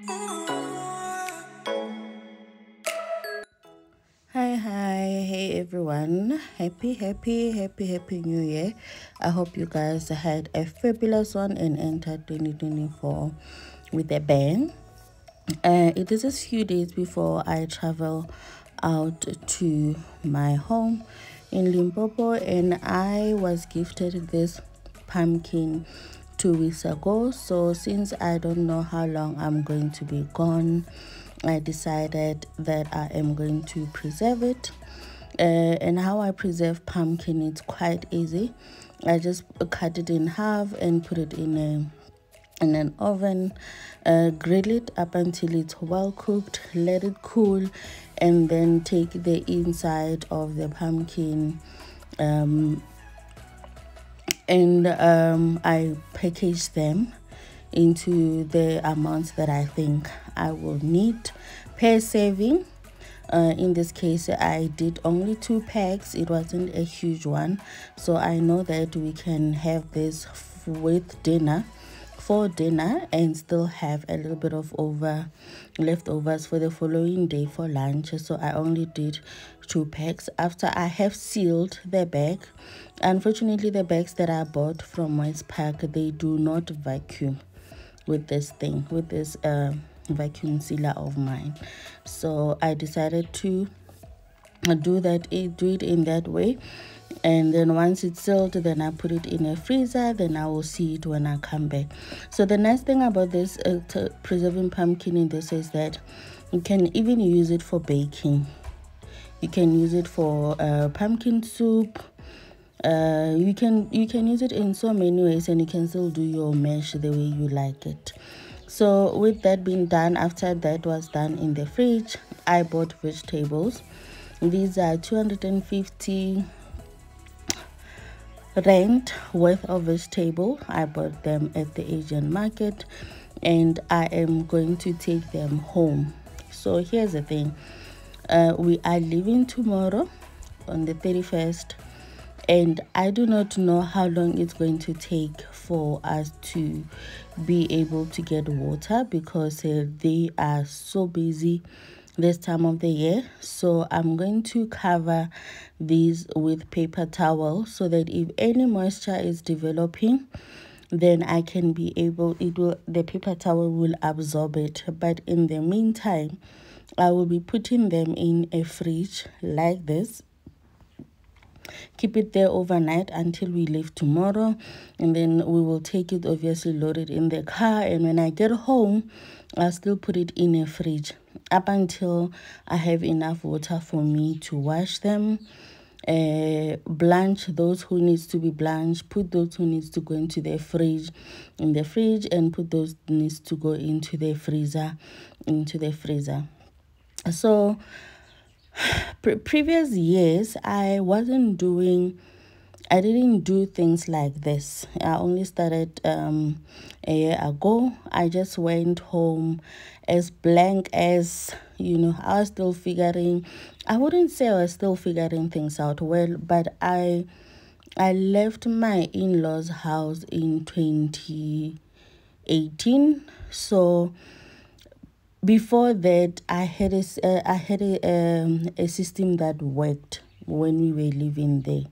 Hi, hey everyone. Happy New Year. I hope you guys had a fabulous one and entered 2024 with a bang. It is a few days before I travel out to my home in Limpopo, and I was gifted this pumpkin 2 weeks ago. So since I don't know how long I'm going to be gone, I decided that I am going to preserve it. And how I preserve pumpkin, it's quite easy. I just cut it in half and put it in an oven, grill it up until it's well cooked, let it cool, and then take the inside of the pumpkin and I package them into the amounts that I think I will need per serving. In this case, I did only 2 packs. It wasn't a huge one, so I know that we can have this with dinner, for dinner, and still have a little bit of leftovers for the following day for lunch. So I only did 2 packs after I have sealed the bag. Unfortunately, the bags that I bought from Westpac, they do not vacuum with this vacuum sealer of mine. So I decided to do it in that way, and then once it's sealed, then I put it in a freezer. Then I will see it when I come back. So the nice thing about this preserving pumpkin in this is that you can even use it for baking. You can use it for pumpkin soup. You can use it in so many ways, and you can still do your mash the way you like it. So with that being done, after that was done in the fridge, I bought vegetables. These are 250 rand worth of vegetable. I bought them at the Asian market, and I am going to take them home. So here's the thing, we are leaving tomorrow on the 31st, and I do not know how long it's going to take for us to be able to get water, because they are so busy this time of the year. So I'm going to cover these with paper towel, so that if any moisture is developing, then I can be able, the paper towel will absorb it. But in the meantime, I will be putting them in a fridge like this, keep it there overnight until we leave tomorrow, and then we will take it, obviously load it in the car, and when I get home, I'll still put it in a fridge up until I have enough water for me to wash them, blanch those who needs to be blanched, put those who needs to go into the fridge and put those needs to go into the freezer. So previous years, I didn't do things like this. I only started a year ago. I just went home as blank as, I was still figuring, I wouldn't say I was still figuring things out well, but I left my in-laws house in 2018. So before that, I had a system that worked when we were living there.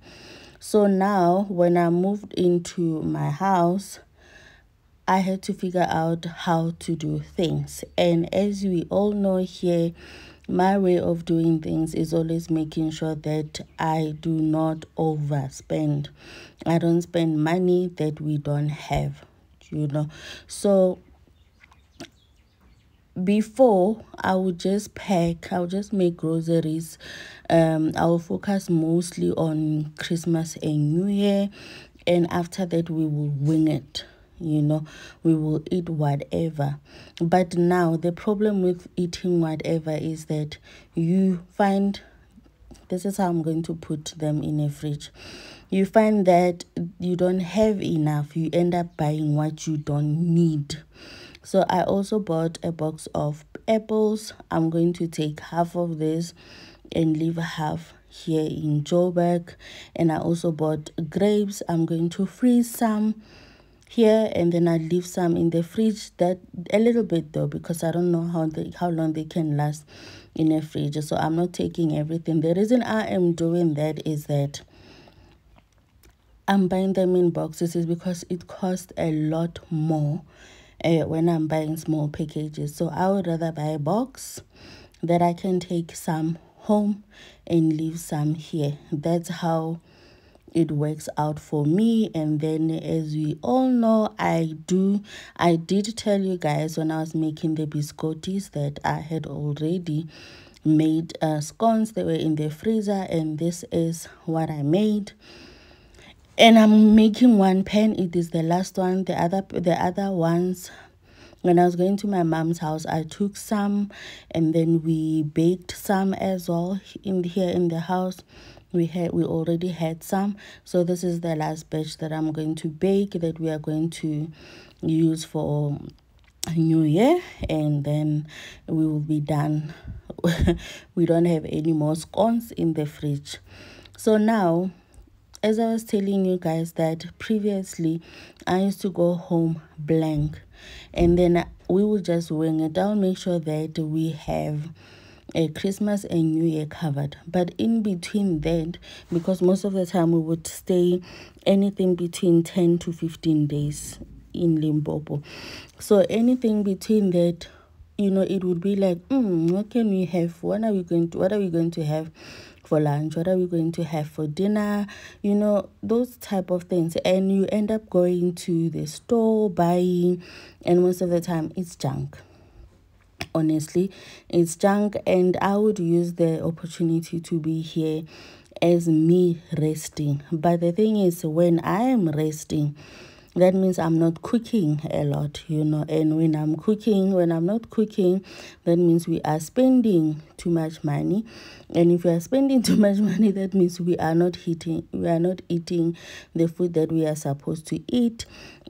So now, when I moved into my house, I had to figure out how to do things. And as we all know here, my way of doing things is always making sure that I do not overspend. I don't spend money that we don't have, So before, I would just make groceries. I will focus mostly on Christmas and New Year, and after that we will wing it. We will eat whatever. But now the problem with eating whatever is that you find, this is how I'm going to put them in a fridge. You find that you don't have enough. You end up buying what you don't need. So I also bought a box of apples. I'm going to take half of this and leave half here in Joburg. And I also bought grapes. I'm going to freeze some here, and then I leave some in the fridge, that a little bit though, because I don't know how long they can last in a fridge. So I'm not taking everything. The reason I am doing that is that I'm buying them in boxes is because it costs a lot more when I'm buying small packages. So I would rather buy a box that I can take some home and leave some here. That's how it works out for me. And then, as we all know, I did tell you guys when I was making the biscottis that I had already made scones. They were in the freezer, and this is what I made. And I'm making one pan. It is the last one. The other ones, when I was going to my mom's house, I took some, and then we baked some as well here in the house. We already had some. So this is the last batch that I'm going to bake, that we are going to use for New Year, and then we will be done. We don't have any more scones in the fridge. So now, as I was telling you guys that previously I used to go home blank, and then we will just wing it. I'll make sure that we have a Christmas and New Year covered. But in between that, because most of the time we would stay anything between 10 to 15 days in Limpopo. So anything between that, it would be like, what can we have? What are we going to have for lunch? What are we going to have for dinner? Those type of things. And you end up going to the store, buying, and most of the time it's junk. Honestly, it's junk. And I would use the opportunity to be here as me resting. But the thing is, when I am resting, that means I'm not cooking a lot, and when I'm not cooking, that means we are spending too much money. And if we are spending too much money, that means we are not eating the food that we are supposed to eat.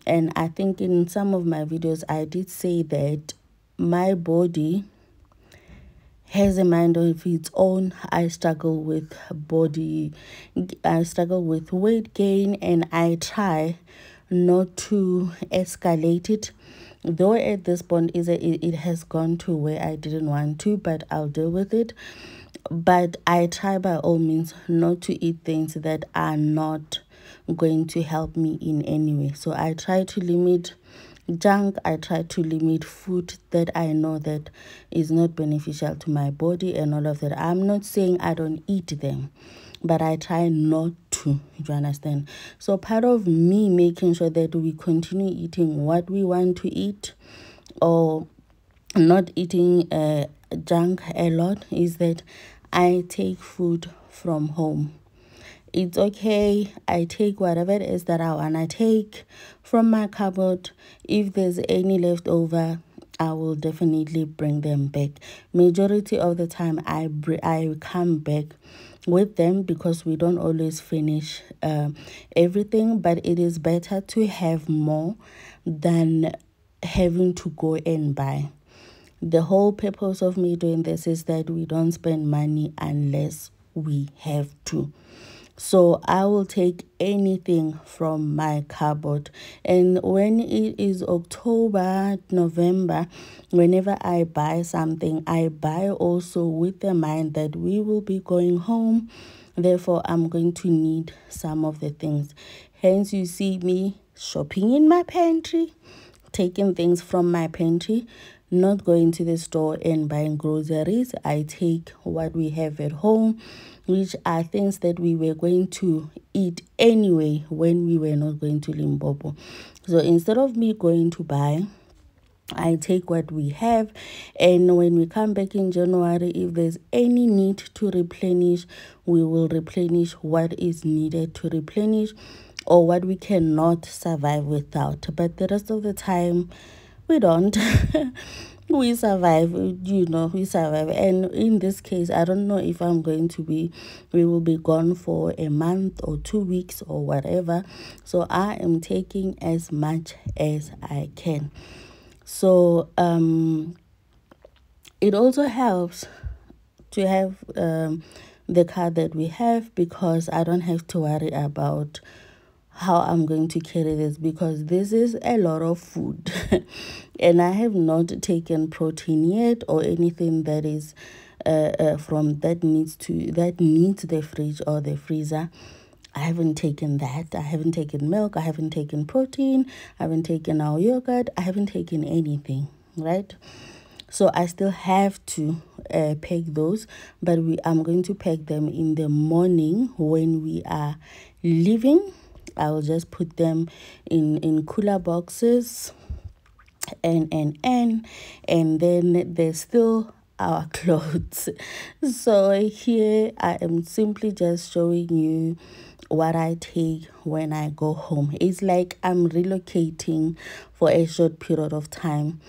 And I think in some of my videos, I did say that my body has a mind of its own. I struggle with weight gain, and I try not to escalate it, though at this point it has gone to where I didn't want to, but I'll deal with it. But I try by all means not to eat things that are not going to help me in any way. So I try to limit junk. I try to limit food that I know that is not beneficial to my body and all of that. I'm not saying I don't eat them, but I try not to. You understand? So part of me making sure that we continue eating what we want to eat, or not eating junk a lot, is that I take food from home. It's okay. I take whatever it is that I want to take from my cupboard. If there's any left over, I will definitely bring them back. Majority of the time, I come back with them, because we don't always finish everything. But it is better to have more than having to go and buy. The whole purpose of me doing this is that we don't spend money unless we have to. So I will take anything from my cupboard. And when it is October, November, whenever I buy something, I buy also with the mind that we will be going home. Therefore, I'm going to need some of the things. Hence, you see me shopping in my pantry, taking things from my pantry, not going to the store and buying groceries. I take what we have at home, which are things that we were going to eat anyway when we were not going to Limpopo. So instead of me going to buy, I take what we have. And when we come back in January, if there's any need to replenish, we will replenish what is needed to replenish, or what we cannot survive without. But the rest of the time, we don't. We survive, we survive. And in this case, I don't know if we will be gone for a month or 2 weeks or whatever. So I am taking as much as I can. So it also helps to have the car that we have, because I don't have to worry about how I'm going to carry this, because this is a lot of food and I have not taken protein yet or anything that is from that needs the fridge or the freezer. I haven't taken that. I haven't taken milk. I haven't taken protein. I haven't taken our yogurt. I haven't taken anything, right? So I still have to pack those, but I'm going to pack them in the morning when we are leaving. I'll just put them in cooler boxes and then there's still our clothes. So here I am simply just showing you what I take when I go home. It's like I'm relocating for a short period of time,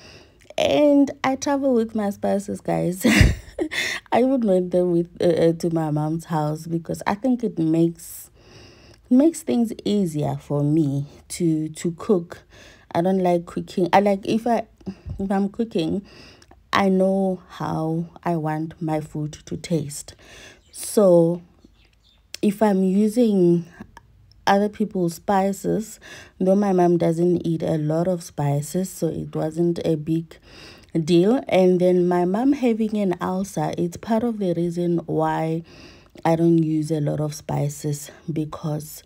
and I travel with my spices, guys. I would went them with to my mom's house because I think it makes things easier for me to cook. I don't like cooking. I like if I'm cooking, I know how I want my food to taste. So if I'm using other people's spices, though my mom doesn't eat a lot of spices, so it wasn't a big deal. And then my mom having an ulcer, it's part of the reason why I don't use a lot of spices, because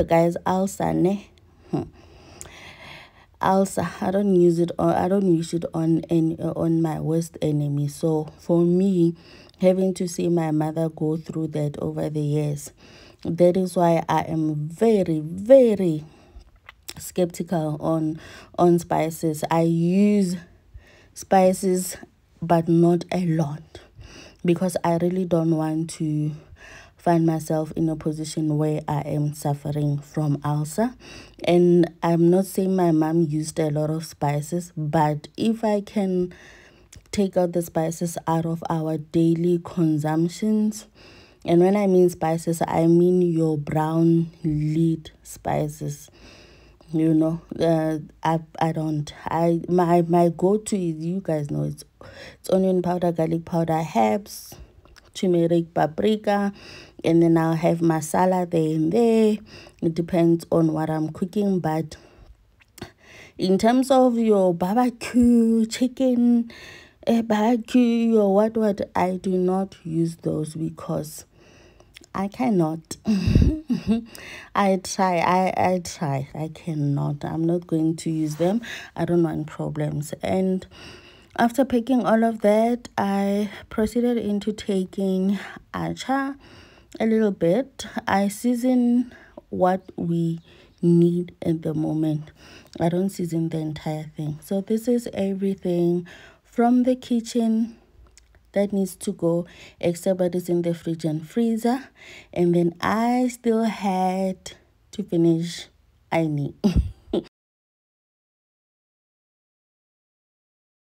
guys, ulcer ne? Ulcer, I don't use it on my worst enemy. So for me, having to see my mother go through that over the years, that is why I am very, very skeptical on spices. I use spices, but not a lot, because I really don't want to find myself in a position where I am suffering from ulcer. And I'm not saying my mom used a lot of spices, but if I can take out the spices out of our daily consumptions, and when I mean spices, I mean your brown lead spices. You know, my go-to is, you guys know, it's onion powder, garlic powder, herbs, turmeric, paprika, and then I'll have masala there and there. It depends on what I'm cooking, but in terms of your barbecue chicken, barbecue or what, I do not use those because I cannot. I try. I cannot. I'm not going to use them. I don't want problems. And after picking all of that, I proceeded into taking acha a little bit. I season what we need at the moment. I don't season the entire thing. So this is everything from the kitchen that needs to go, except what is in the fridge and freezer. And then I still had to finish ironing.